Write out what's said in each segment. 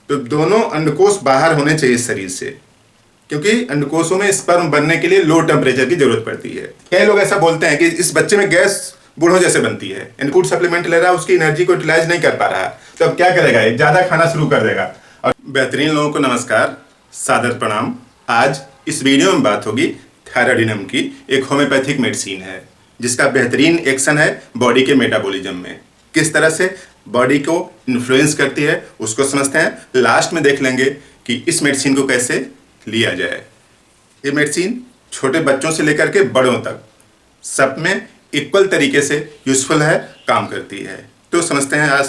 तो दोनों अंडकोश बाहर होने चाहिए शरीर से, क्योंकि अंडकोशों में स्पर्म बनने के लिए लो टेम्परेचर की जरूरत पड़ती है। कई लोग ऐसा बोलते हैं कि इस बच्चे में गैस बूढ़ों जैसे बनती है, फूड सप्लीमेंट ले रहा है, उसकी एनर्जी को यूटिलाइज नहीं कर पा रहा, तो अब क्या करेगा, ये ज्यादा खाना शुरू कर देगा। और बेहतरीन लोगों को नमस्कार, सादर प्रणाम। आज इस वीडियो में बात होगी थायराइडिनम की, एक होम्योपैथिक मेडिसिन है जिसका बेहतरीन एक्शन है बॉडी के मेटाबॉलिज्म में। किस तरह से बॉडी को इन्फ्लुएंस करती है उसको समझते हैं। लास्ट में देख लेंगे कि इस मेडिसिन को कैसे लिया जाए। ये मेडिसिन छोटे बच्चों से लेकर के बड़ों तक सब में इक्वल तरीके से यूजफुल है, काम करती है। तो समझते हैं आज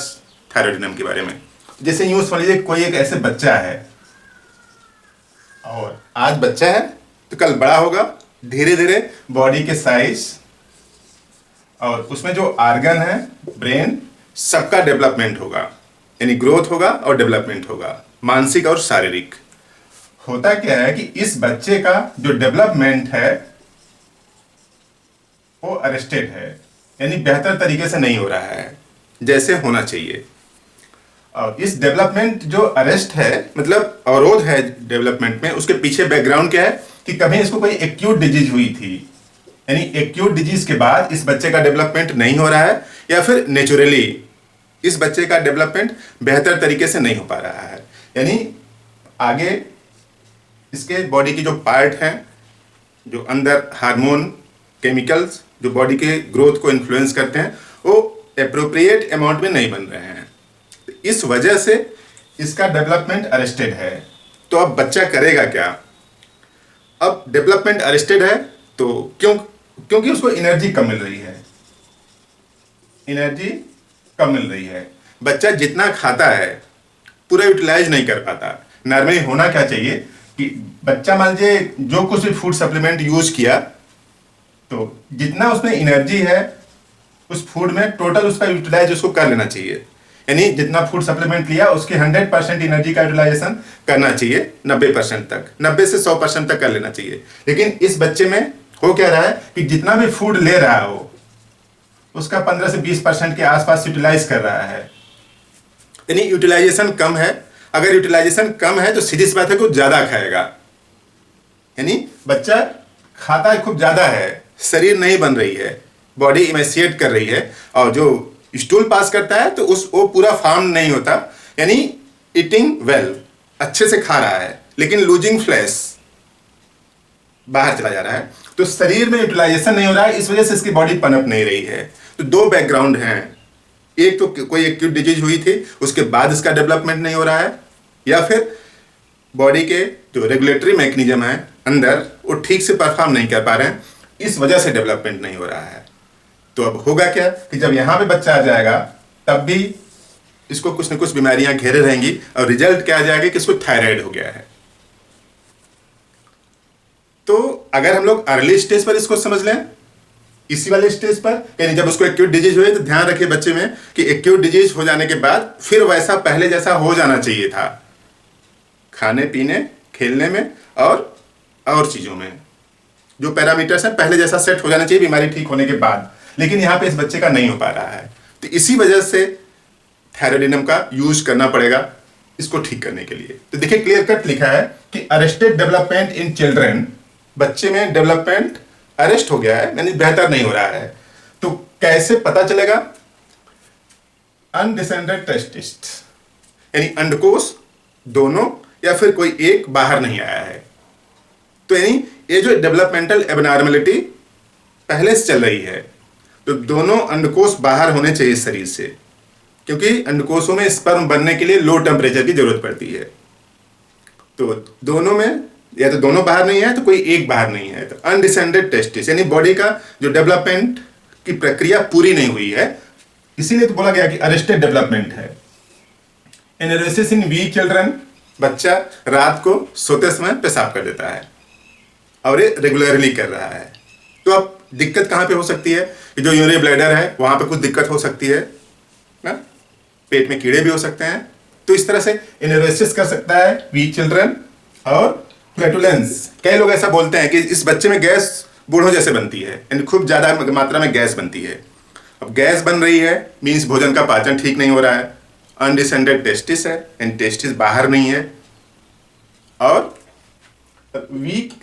थायराइडिनम के बारे में। जैसे यूं समझ लीजिए कोई एक ऐसे बच्चा है और आज बच्चा है तो कल बड़ा होगा, धीरे धीरे बॉडी के साइज और उसमें जो आर्गन है, ब्रेन, सबका डेवलपमेंट होगा, यानी ग्रोथ होगा और डेवलपमेंट होगा, मानसिक और शारीरिक। होता क्या है कि इस बच्चे का जो डेवलपमेंट है वो अरेस्टेड है, यानी बेहतर तरीके से नहीं हो रहा है जैसे होना चाहिए। और इस डेवलपमेंट जो अरेस्ट है, मतलब अवरोध है डेवलपमेंट में, उसके पीछे बैकग्राउंड क्या है कि कभी इसको कोई एक्यूट डिजीज हुई थी, यानी एक्यूट डिजीज के बाद इस बच्चे का डेवलपमेंट नहीं हो रहा है, या फिर नेचुरली इस बच्चे का डेवलपमेंट बेहतर तरीके से नहीं हो पा रहा है, यानी आगे इसके बॉडी की जो पार्ट हैं, जो अंदर हार्मोन, केमिकल्स जो बॉडी के ग्रोथ को इन्फ्लुएंस करते हैं, वो एप्रोप्रिएट अमाउंट में नहीं बन रहे हैं। इस वजह से इसका डेवलपमेंट अरेस्टेड है। तो अब बच्चा करेगा क्या? अब डेवलपमेंट अरेस्टेड है तो क्योंकि उसको एनर्जी कम मिल रही है, एनर्जी कम मिल रही है। बच्चा जितना खाता है पूरा यूटिलाइज नहीं कर पाता। नॉर्मली होना क्या चाहिए कि बच्चा मान लीजिए जो कुछ भी फूड सप्लीमेंट यूज किया तो जितना उसमें एनर्जी है उस फूड में टोटल उसका यूटिलाइज उसको कर लेना चाहिए, यानी जितना फूड सप्लीमेंट लिया उसके 100% एनर्जी का यूटिलाइजेशन करना चाहिए, 90% तक, 90 से 100% तक कर लेना चाहिए। लेकिन इस बच्चे में हो क्या रहा है कि जितना भी फूड ले रहा है वो उसका 15 से 20% के आसपास यूटिलाइज कर रहा है, यानी यूटिलाइजेशन कम है। अगर यूटिलाइजेशन कम है तो सीधी सी बात है कुछ ज्यादा खाएगा, यानी बच्चा खाता है खूब ज्यादा है, शरीर नहीं बन रही है, बॉडी इमेसिएट कर रही है, और जो स्टूल पास करता है तो वो पूरा फॉर्म नहीं होता, यानी ईटिंग वेल, अच्छे से खा रहा है लेकिन लूजिंग फ्लैश, बाहर चला जा रहा है। तो शरीर में यूटिलाइजेशन नहीं हो रहा है, इस वजह से इसकी बॉडी पनप नहीं रही है। तो दो बैकग्राउंड हैं, एक तो कोई एक्यूट डिजीज हुई थी उसके बाद इसका डेवलपमेंट नहीं हो रहा है, या फिर बॉडी के जो रेगुलेटरी मैकेनिज्म है अंदर वो ठीक से परफॉर्म नहीं कर पा रहे हैं, इस वजह से डेवलपमेंट नहीं हो रहा है। तो अब होगा क्या कि जब यहां पे बच्चा आ जाएगा तब भी इसको कुछ न कुछ बीमारियां घेरे रहेंगी, और रिजल्ट क्या आ जाएगा कि इसको थायराइड हो गया है। तो अगर हम लोग अर्ली स्टेज पर इसको समझ लें, इसी वाले स्टेज पर, यानी जब उसको एक्यूट डिजीज हुई, तो ध्यान रखिए बच्चे में कि एक्यूट डिजीज हो जाने के बाद फिर वैसा पहले जैसा हो जाना चाहिए था, खाने पीने, खेलने में और चीजों में जो पैरामीटर्स हैं पहले जैसा सेट हो जाना चाहिए बीमारी ठीक होने के बाद। लेकिन यहाँ पे इस बच्चे का नहीं हो पा रहा है, तो इसी वजह से थायराइडिनम का यूज करना पड़ेगा इसको ठीक करने के लिए। तो देखिए क्लियर कट लिखा है कि अरेस्टेड डेवलपमेंट इन चिल्ड्रन, बच्चे में डेवलपमेंट अरेस्ट हो गया है, यानी बेहतर नहीं हो रहा है। तो कैसे पता चलेगा? अनडिसेंडेड टेस्टिस, यानी अंडकोश दोनों या फिर कोई एक बाहर नहीं आया है। तो यानी ये जो डेवलपमेंटल एबनॉर्मलिटी पहले से चल रही है, तो दोनों अंडकोश बाहर होने चाहिए शरीर से, क्योंकि अंडकोशों में स्पर्म बनने के लिए लो टेम्परेचर की जरूरत पड़ती है। तो दोनों में या तो दोनों बाहर नहीं है तो कोई एक बाहर नहीं है, तो अनडिसेंडेड टेस्टिस, यानी बॉडी का जो डेवलपमेंट की प्रक्रिया पूरी नहीं हुई है, इसीलिए तो बोला गया कि अरेस्टेड डेवलपमेंट है। एनोरेसिस इन वीक चिल्ड्रन, बच्चा रात को सोते समय पेशाब कर देता है और ये रेगुलरली कर रहा है। तो अब दिक्कत कहाँ पे हो सकती है? जो यूरिनरी ब्लैडर है वहां पे कुछ दिक्कत हो सकती है ना, पेट में कीड़े भी हो सकते हैं। तो इस तरह से एनोरेसिस कर सकता है वीक चिल्ड्रन। और फ्लैटुलेंस, कई लोग ऐसा बोलते हैं कि इस बच्चे में गैस बूढ़ों जैसे बनती है, यानी खूब ज्यादा मात्रा में गैस बनती है। अब गैस बन रही है मीन्स भोजन का पाचन ठीक नहीं हो रहा है, अनडिसेंडेड टेस्टिस है, यानी टेस्टिस बाहर नहीं है, और वीक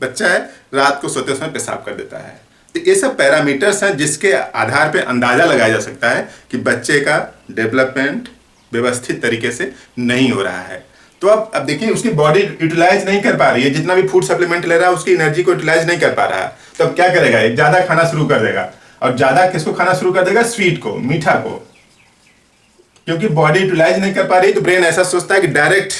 बच्चा है, रात को सोते समय पेशाब कर देता है। तो ये सब पैरामीटर्स हैं जिसके आधार पे अंदाजा लगाया जा सकता है कि बच्चे का डेवलपमेंट व्यवस्थित तरीके से नहीं हो रहा है। तो अब देखिए उसकी बॉडी यूटिलाइज नहीं कर पा रही है, जितना भी फूड सप्लीमेंट ले रहा है उसकी एनर्जी को यूटिलाइज नहीं कर पा रहा है। तो अब क्या करेगा, एक ज्यादा खाना शुरू कर देगा, और ज्यादा किसको खाना शुरू कर देगा, स्वीट को, मीठा को। क्योंकि बॉडी यूटिलाइज नहीं कर पा रही तो ब्रेन ऐसा सोचता है कि डायरेक्ट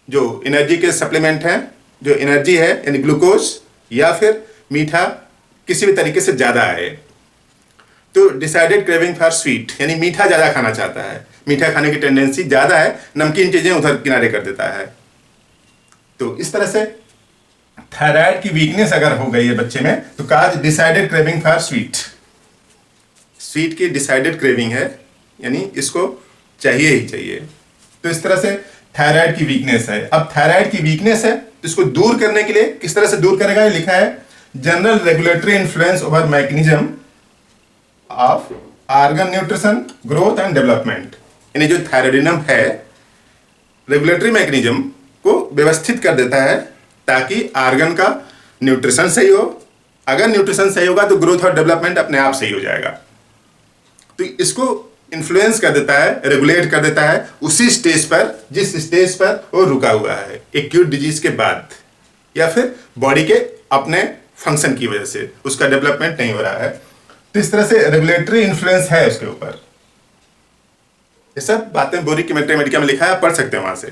जो एनर्जी के सप्लीमेंट हैं, जो एनर्जी है यानी ग्लूकोज या फिर मीठा किसी भी तरीके से ज्यादा आए। तो डिसाइडेड क्रेविंग फॉर स्वीट यानी मीठा ज्यादा खाना चाहता है, मीठा खाने की टेंडेंसी ज्यादा है, नमकीन चीजें उधर किनारे कर देता है। तो इस तरह से थायराइड की वीकनेस अगर हो गई है बच्चे में तो कहा decided craving for sweet, sweet की डिसाइडेड क्रेविंग है, यानी इसको चाहिए ही चाहिए। तो इस तरह से थायराइड की वीकनेस है। अब थायराइड की वीकनेस है तो इसको दूर करने के लिए किस तरह से दूर करेगा, ये लिखा है general regulatory influence over mechanism of organ nutrition growth and development. यानी जो थायराइडिनम है रेगुलेटरी मैकेनिज्म को व्यवस्थित कर देता है ताकि ऑर्गन का न्यूट्रिशन सही हो। अगर न्यूट्रिशन सही होगा तो ग्रोथ और डेवलपमेंट अपने आप सही हो जाएगा। तो इसको इन्फ्लुएंस कर देता है, रेगुलेट कर देता है उसी स्टेज पर जिस स्टेज पर वो रुका हुआ है, एक्यूट डिजीज के बाद या फिर बॉडी के अपने फंक्शन की वजह से उसका डेवलपमेंट नहीं हो रहा है। तो इस तरह से रेगुलेटरी इन्फ्लुएंस है उसके ऊपर। ये सब बातें बोरिक मैथमेटिका में लिखा है, पढ़ सकते हैं वहां से।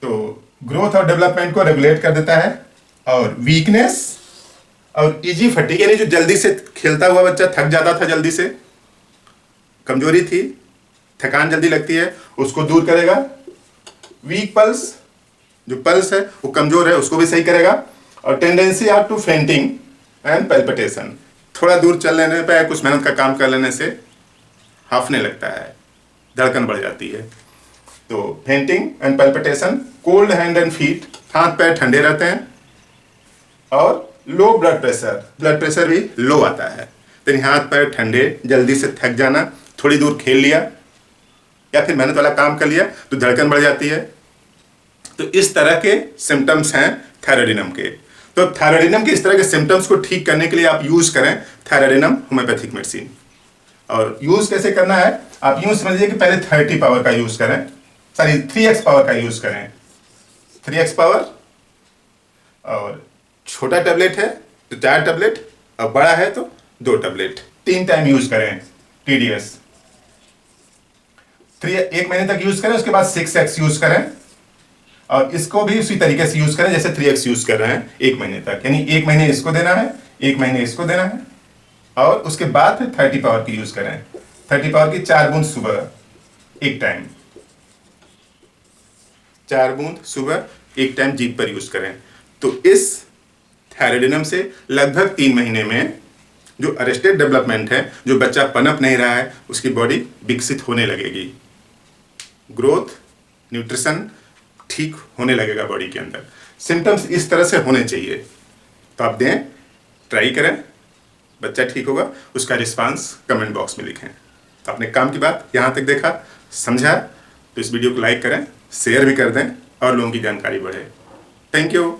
तो ग्रोथ और डेवलपमेंट को रेगुलेट कर देता है, और वीकनेस और इजी फटीग यानी जो जल्दी से खेलता हुआ बच्चा थक जाता था, जल्दी से कमजोरी थी, थकान जल्दी लगती है, उसको दूर करेगा। वीक पल्स, जो पल्स है वो कमजोर है उसको भी सही करेगा। और tendency are to fainting and palpitation, थोड़ा दूर चल लेने पर कुछ मेहनत का काम कर लेने से हाफने लगता है, धड़कन बढ़ जाती है। तो fainting and palpitation, cold hand and feet, हाथ पैर ठंडे रहते हैं, और लो ब्लड प्रेशर भी लो आता है। तो हाथ पैर ठंडे, जल्दी से थक जाना, थोड़ी दूर खेल लिया या फिर मेहनत वाला काम कर लिया तो धड़कन बढ़ जाती है। तो इस तरह के सिम्टम्स हैं थायराइडिनम के। तो थायराइडिनम के इस तरह के सिम्टम्स को ठीक करने के लिए आप यूज करें थायराइडिनम होम्योपैथिक मेडिसिन। और यूज कैसे करना है, आप यूज समझिए कि पहले 30 पावर का यूज करें, सॉरी 3x पावर का यूज करें, 3x पावर। और छोटा टेबलेट है तो 4 टेबलेट, और बड़ा है तो 2 टेबलेट, 3 टाइम यूज करें TDS। 1 महीने तक यूज करें, उसके बाद 6x यूज करें, और इसको भी उसी तरीके से यूज करें जैसे 3x यूज कर रहे हैं 1 महीने तक। यानी 1 महीने इसको देना है, 1 महीने इसको देना है, और उसके बाद फिर 30 पावर की यूज करें। 30 पावर की 4 बूंद सुबह 1 टाइम, 4 बूंद सुबह 1 टाइम जीभ पर यूज करें। तो इस थायराइडिनम से लगभग 3 महीने में जो अरेस्टेड डेवलपमेंट है, जो बच्चा पनप नहीं रहा है, उसकी बॉडी विकसित होने लगेगी, ग्रोथ न्यूट्रिशन ठीक होने लगेगा बॉडी के अंदर। सिम्टम्स इस तरह से होने चाहिए। तो आप दें, ट्राई करें, बच्चा ठीक होगा, उसका रिस्पांस कमेंट बॉक्स में लिखें। तो आपने काम की बात यहाँ तक देखा, समझा, तो इस वीडियो को लाइक करें, शेयर भी कर दें और लोगों की जानकारी बढ़े। Thank you.